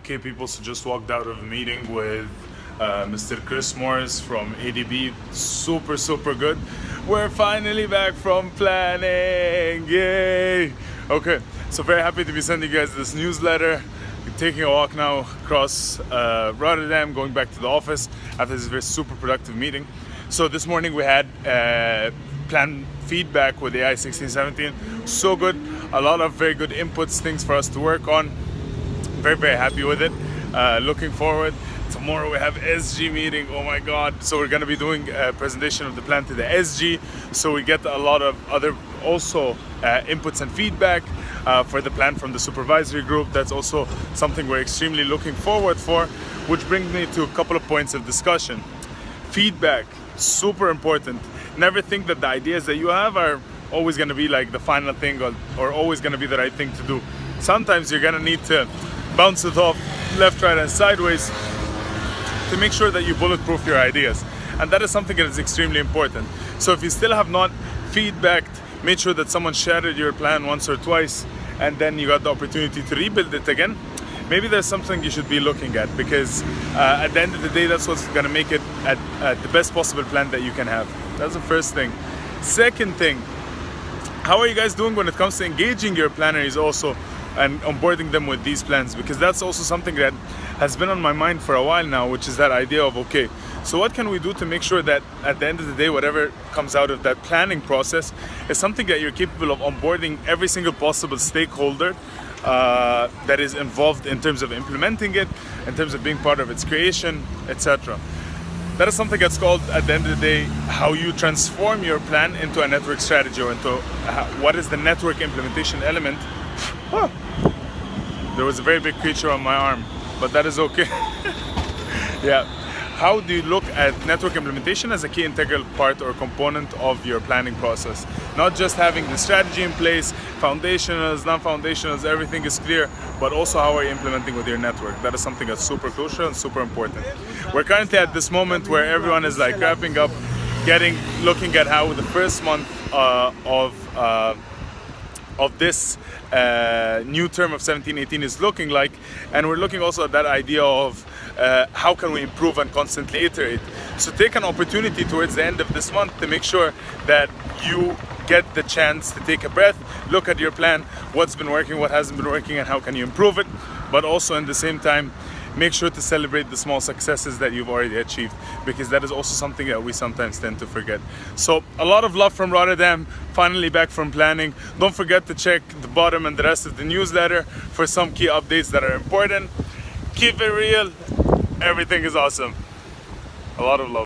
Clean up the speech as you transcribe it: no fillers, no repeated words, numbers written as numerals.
Okay, people, so just walked out of a meeting with Mr. Chris Morris from ADB. Super good. We're finally back from planning. Yay! Okay, so very happy to be sending you guys this newsletter. Taking a walk now across Rotterdam, going back to the office after this very super productive meeting. So this morning we had plan feedback with AI 1617. So good, a lot of very good inputs, things for us to work on. Very happy with it. Looking forward. Tomorrow we have SG meeting. Oh my god. So we're going to be doing a presentation of the plan to the SG, so we get a lot of other also inputs and feedback for the plan from the supervisory group. That's also something we're extremely looking forward for, which brings me to a couple of points of discussion. Feedback, super important. Never think that the ideas that you have are always going to be like the final thing or always going to be the right thing to do. Sometimes you're going to need to bounce it off left, right and sideways to make sure that you bulletproof your ideas, and that is something that is extremely important. So if you still have not feedbacked, make sure that someone shared your plan once or twice and then you got the opportunity to rebuild it again. Maybe there's something you should be looking at, because at the end of the day, that's what's going to make it at the best possible plan that you can have. That's the first thing. Second thing, how are you guys doing when it comes to engaging your planners also and onboarding them with these plans? Because that's also something that has been on my mind for a while now, which is that idea of, okay, so what can we do to make sure that at the end of the day, whatever comes out of that planning process is something that you're capable of onboarding every single possible stakeholder that is involved in terms of implementing it, in terms of being part of its creation, etc. That is something that's called, at the end of the day, how you transform your plan into a network strategy, or into what is the network implementation element. Oh, there was a very big creature on my arm, but that is okay. Yeah. How do you look at network implementation as a key integral part or component of your planning process? Not just having the strategy in place, foundationals, non-foundationals, everything is clear, but also how are you implementing with your network? That is something that's super crucial and super important. We're currently at this moment where everyone is like wrapping up, looking at how the first month of this new term of 17-18 is looking like, and we're looking also at that idea of how can we improve and constantly iterate. So take an opportunity towards the end of this month to make sure that you get the chance to take a breath, look at your plan, what's been working, what hasn't been working, and how can you improve it, but also in the same time make sure to celebrate the small successes that you've already achieved, because that is also something that we sometimes tend to forget. So a lot of love from Rotterdam, finally back from planning. Don't forget to check the bottom and the rest of the newsletter for some key updates that are important. Keep it real, everything is awesome. A lot of love.